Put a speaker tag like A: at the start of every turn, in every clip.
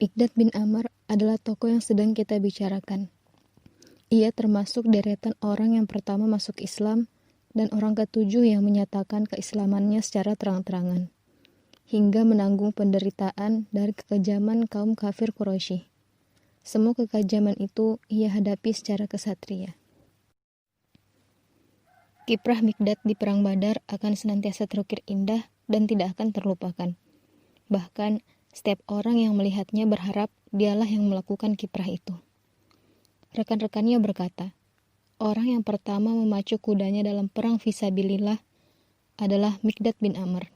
A: Miqdad bin Amr adalah tokoh yang sedang kita bicarakan. Ia termasuk deretan orang yang pertama masuk Islam dan orang ketujuh yang menyatakan keislamannya secara terang-terangan, hingga menanggung penderitaan dari kekejaman kaum kafir Quraisy. Semua kekejaman itu ia hadapi secara kesatria. Kiprah Miqdad di Perang Badar akan senantiasa terukir indah dan tidak akan terlupakan. Bahkan, setiap orang yang melihatnya berharap dialah yang melakukan kiprah itu. Rekan-rekannya berkata, orang yang pertama memacu kudanya dalam perang fisabilillah adalah Miqdad bin Amr.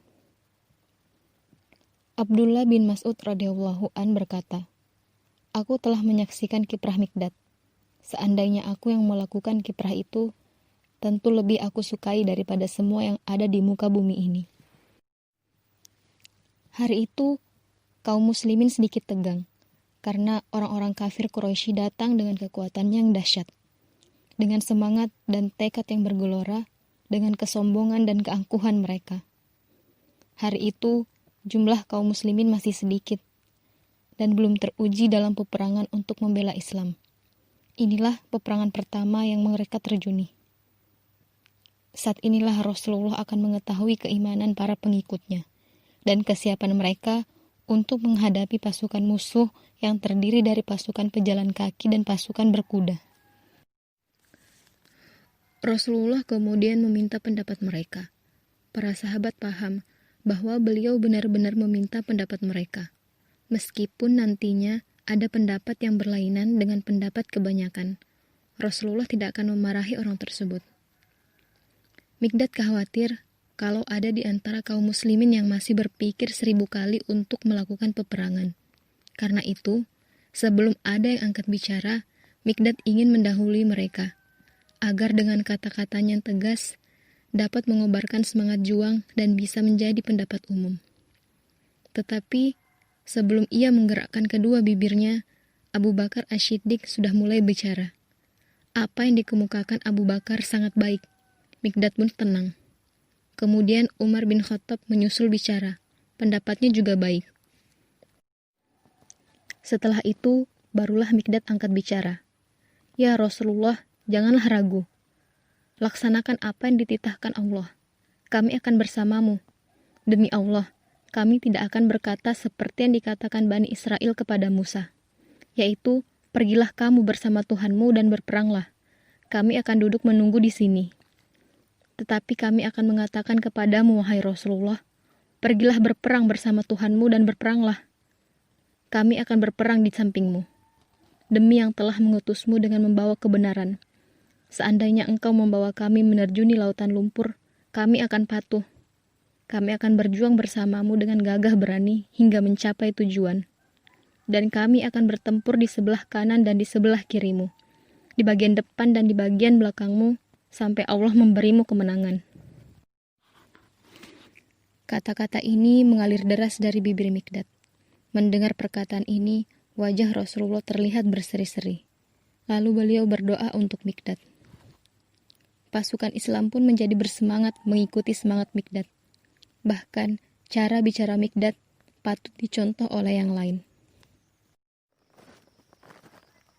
A: Abdullah bin Mas'ud radhiyallahu an berkata, aku telah menyaksikan kiprah Miqdad. Seandainya aku yang melakukan kiprah itu, tentu lebih aku sukai daripada semua yang ada di muka bumi ini. Hari itu, kaum muslimin sedikit tegang, karena orang-orang kafir Quraisy datang dengan kekuatan yang dahsyat. Dengan semangat dan tekad yang bergelora, dengan kesombongan dan keangkuhan mereka. Hari itu, jumlah kaum muslimin masih sedikit, dan belum teruji dalam peperangan untuk membela Islam. Inilah peperangan pertama yang mereka terjuni. Saat inilah Rasulullah akan mengetahui keimanan para pengikutnya, dan kesiapan mereka untuk menghadapi pasukan musuh yang terdiri dari pasukan pejalan kaki dan pasukan berkuda. Rasulullah kemudian meminta pendapat mereka. Para sahabat paham bahwa beliau benar-benar meminta pendapat mereka, meskipun nantinya ada pendapat yang berlainan dengan pendapat kebanyakan. Rasulullah tidak akan memarahi orang tersebut. Miqdad khawatir kalau ada di antara kaum muslimin yang masih berpikir 1000 kali untuk melakukan peperangan. Karena itu, sebelum ada yang angkat bicara, Miqdad ingin mendahului mereka, agar dengan kata-katanya yang tegas, dapat mengobarkan semangat juang dan bisa menjadi pendapat umum. Tetapi, sebelum ia menggerakkan kedua bibirnya, Abu Bakar Asy-Siddiq sudah mulai bicara. Apa yang dikemukakan Abu Bakar sangat baik. Miqdad pun tenang. Kemudian Umar bin Khattab menyusul bicara. Pendapatnya juga baik. Setelah itu, barulah Miqdad angkat bicara. Ya Rasulullah, janganlah ragu. Laksanakan apa yang dititahkan Allah. Kami akan bersamamu. Demi Allah, kami tidak akan berkata seperti yang dikatakan Bani Israel kepada Musa, yaitu, pergilah kamu bersama Tuhanmu dan berperanglah. Kami akan duduk menunggu di sini. Tetapi kami akan mengatakan kepadamu, wahai Rasulullah, pergilah berperang bersama Tuhanmu dan berperanglah. Kami akan berperang di sampingmu. Demi yang telah mengutusmu dengan membawa kebenaran. Seandainya engkau membawa kami menerjuni lautan lumpur, kami akan patuh. Kami akan berjuang bersamamu dengan gagah berani hingga mencapai tujuan. Dan kami akan bertempur di sebelah kanan dan di sebelah kirimu, di bagian depan dan di bagian belakangmu, sampai Allah memberimu kemenangan. Kata-kata ini mengalir deras dari bibir Miqdad. Mendengar perkataan ini, wajah Rasulullah terlihat berseri-seri. Lalu beliau berdoa untuk Miqdad. Pasukan Islam pun menjadi bersemangat mengikuti semangat Miqdad. Bahkan, cara bicara Miqdad patut dicontoh oleh yang lain.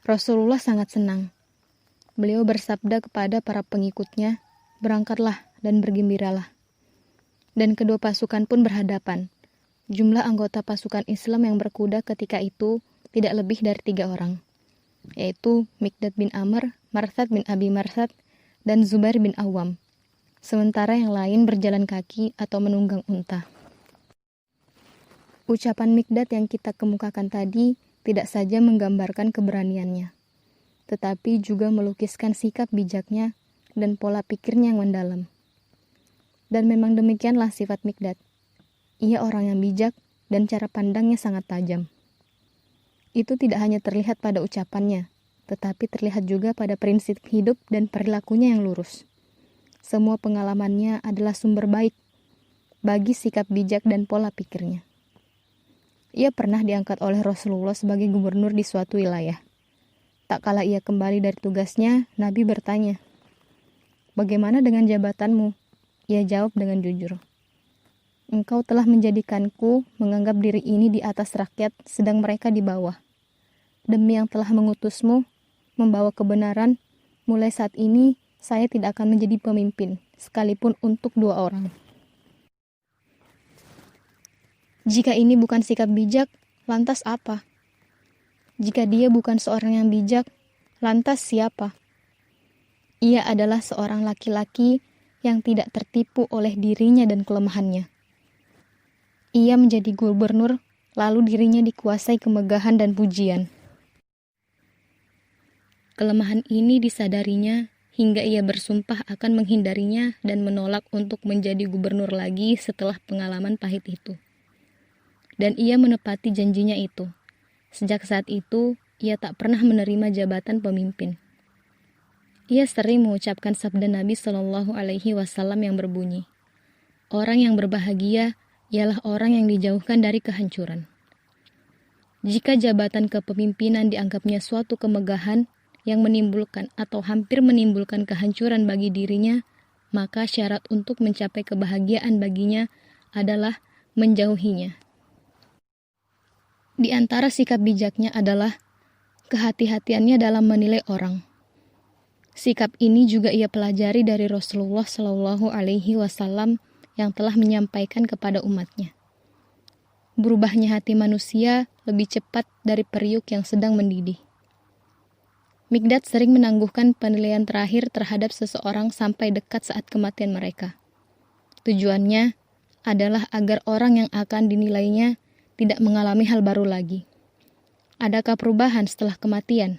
A: Rasulullah sangat senang. Beliau bersabda kepada para pengikutnya, berangkatlah dan bergembiralah. Dan kedua pasukan pun berhadapan. Jumlah anggota pasukan Islam yang berkuda ketika itu tidak lebih dari 3 orang, yaitu Miqdad bin Amr, Marsad bin Abi Marsad, dan Zubair bin Awam. Sementara yang lain berjalan kaki atau menunggang unta. Ucapan Miqdad yang kita kemukakan tadi tidak saja menggambarkan keberaniannya, tetapi juga melukiskan sikap bijaknya dan pola pikirnya yang mendalam. Dan memang demikianlah sifat Miqdad. Ia orang yang bijak dan cara pandangnya sangat tajam. Itu tidak hanya terlihat pada ucapannya, tetapi terlihat juga pada prinsip hidup dan perilakunya yang lurus. Semua pengalamannya adalah sumber baik bagi sikap bijak dan pola pikirnya. Ia pernah diangkat oleh Rasulullah sebagai gubernur di suatu wilayah. Tak kala ia kembali dari tugasnya, Nabi bertanya, "Bagaimana dengan jabatanmu?" Ia jawab dengan jujur, Engkau telah menjadikanku menganggap diri ini di atas rakyat, sedang mereka di bawah. Demi yang telah mengutusmu, membawa kebenaran, mulai saat ini saya tidak akan menjadi pemimpin, sekalipun untuk 2 orang. Jika ini bukan sikap bijak, lantas apa? Jika dia bukan seorang yang bijak, lantas siapa? Ia adalah seorang laki-laki yang tidak tertipu oleh dirinya dan kelemahannya. Ia menjadi gubernur, lalu dirinya dikuasai kemegahan dan pujian. Kelemahan ini disadarinya hingga ia bersumpah akan menghindarinya dan menolak untuk menjadi gubernur lagi setelah pengalaman pahit itu. Dan ia menepati janjinya itu. Sejak saat itu, ia tak pernah menerima jabatan pemimpin. Ia sering mengucapkan sabda Nabi Shallallahu Alaihi Wasallam yang berbunyi, "Orang yang berbahagia ialah orang yang dijauhkan dari kehancuran." Jika jabatan kepemimpinan dianggapnya suatu kemegahan yang menimbulkan atau hampir menimbulkan kehancuran bagi dirinya, maka syarat untuk mencapai kebahagiaan baginya adalah menjauhinya. Di antara sikap bijaknya adalah kehati-hatiannya dalam menilai orang. Sikap ini juga ia pelajari dari Rasulullah Shallallahu Alaihi Wasallam yang telah menyampaikan kepada umatnya. Berubahnya hati manusia lebih cepat dari periuk yang sedang mendidih. Mikdad sering menangguhkan penilaian terakhir terhadap seseorang sampai dekat saat kematian mereka. Tujuannya adalah agar orang yang akan dinilainya tidak mengalami hal baru lagi. Adakah perubahan setelah kematian?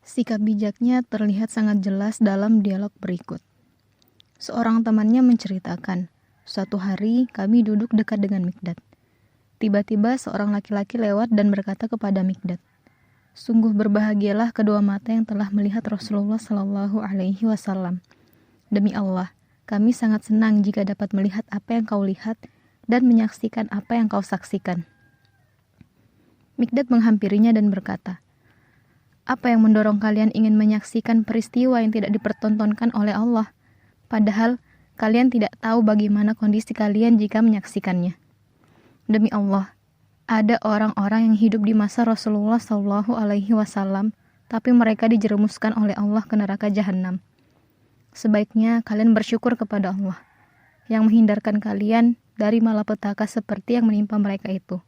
A: Sikap bijaknya terlihat sangat jelas dalam dialog berikut. Seorang temannya menceritakan, suatu hari kami duduk dekat dengan Mikdad. Tiba-tiba seorang laki-laki lewat dan berkata kepada Mikdad, "Sungguh berbahagialah kedua mata yang telah melihat Rasulullah Shallallahu Alaihi Wasallam. Demi Allah, kami sangat senang jika dapat melihat apa yang kau lihat dan menyaksikan apa yang kau saksikan." Mikdad menghampirinya dan berkata, "Apa yang mendorong kalian ingin menyaksikan peristiwa yang tidak dipertontonkan oleh Allah? Padahal kalian tidak tahu bagaimana kondisi kalian jika menyaksikannya. Demi Allah, ada orang-orang yang hidup di masa Rasulullah Shallallahu Alaihi Wasallam, tapi mereka dijerumuskan oleh Allah ke neraka Jahanam. Sebaiknya kalian bersyukur kepada Allah yang menghindarkan kalian dari malapetaka seperti yang menimpa mereka itu,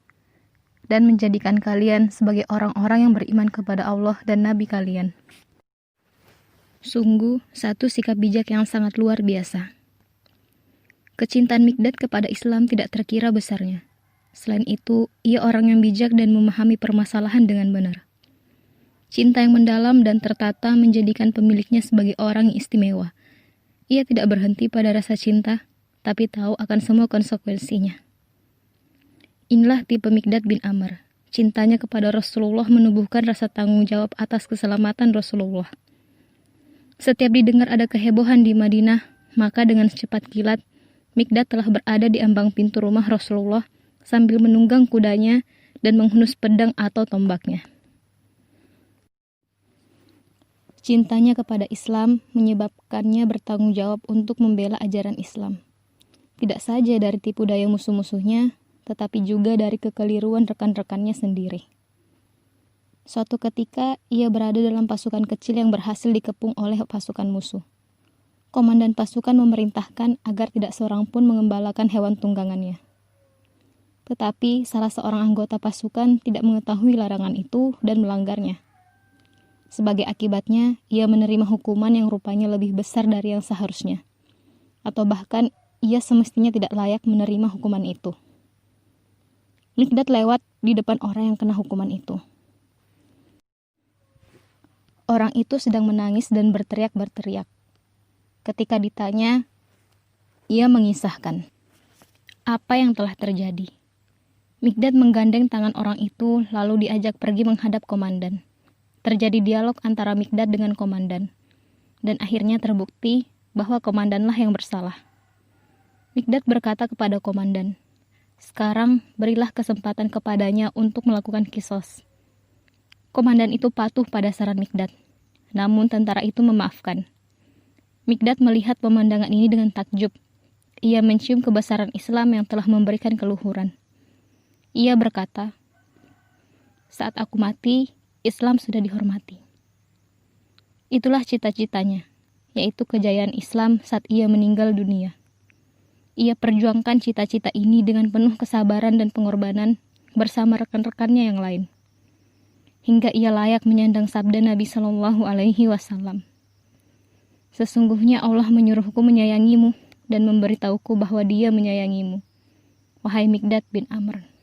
A: dan menjadikan kalian sebagai orang-orang yang beriman kepada Allah dan Nabi kalian." Sungguh, satu sikap bijak yang sangat luar biasa. Kecintaan Mikdad kepada Islam tidak terkira besarnya. Selain itu, ia orang yang bijak dan memahami permasalahan dengan benar. Cinta yang mendalam dan tertata menjadikan pemiliknya sebagai orang yang istimewa. Ia tidak berhenti pada rasa cinta, tapi tahu akan semua konsekuensinya. Inilah tipe Mikdad bin Amr. Cintanya kepada Rasulullah menumbuhkan rasa tanggung jawab atas keselamatan Rasulullah. Setiap didengar ada kehebohan di Madinah, maka dengan secepat kilat, Mikdad telah berada di ambang pintu rumah Rasulullah sambil menunggang kudanya dan menghunus pedang atau tombaknya. Cintanya kepada Islam menyebabkannya bertanggung jawab untuk membela ajaran Islam. Tidak saja dari tipu daya musuh-musuhnya, tetapi juga dari kekeliruan rekan-rekannya sendiri. Suatu ketika, ia berada dalam pasukan kecil yang berhasil dikepung oleh pasukan musuh. Komandan pasukan memerintahkan agar tidak seorang pun mengembalakan hewan tunggangannya. Tetapi salah seorang anggota pasukan tidak mengetahui larangan itu dan melanggarnya. Sebagai akibatnya, ia menerima hukuman yang rupanya lebih besar dari yang seharusnya. Atau bahkan, ia semestinya tidak layak menerima hukuman itu. Mikdad lewat di depan orang yang kena hukuman itu. Orang itu sedang menangis dan berteriak-berteriak. Ketika ditanya, ia mengisahkan apa yang telah terjadi. Mikdad menggandeng tangan orang itu lalu diajak pergi menghadap komandan. Terjadi dialog antara Mikdad dengan komandan, dan akhirnya terbukti bahwa komandanlah yang bersalah. Mikdad berkata kepada komandan, "Sekarang berilah kesempatan kepadanya untuk melakukan kisos." Komandan itu patuh pada saran Mikdad, namun tentara itu memaafkan. Mikdad melihat pemandangan ini dengan takjub. ia mencium kebesaran Islam yang telah memberikan keluhuran. Ia berkata, "Saat aku mati, Islam sudah dihormati." Itulah cita-citanya, yaitu kejayaan Islam saat ia meninggal dunia. Ia perjuangkan cita-cita ini dengan penuh kesabaran dan pengorbanan bersama rekan-rekannya yang lain, hingga ia layak menyandang sabda Nabi Shallallahu Alaihi Wasallam. "Sesungguhnya Allah menyuruhku menyayangimu dan memberitahuku bahwa Dia menyayangimu, wahai Mikdad bin Amr."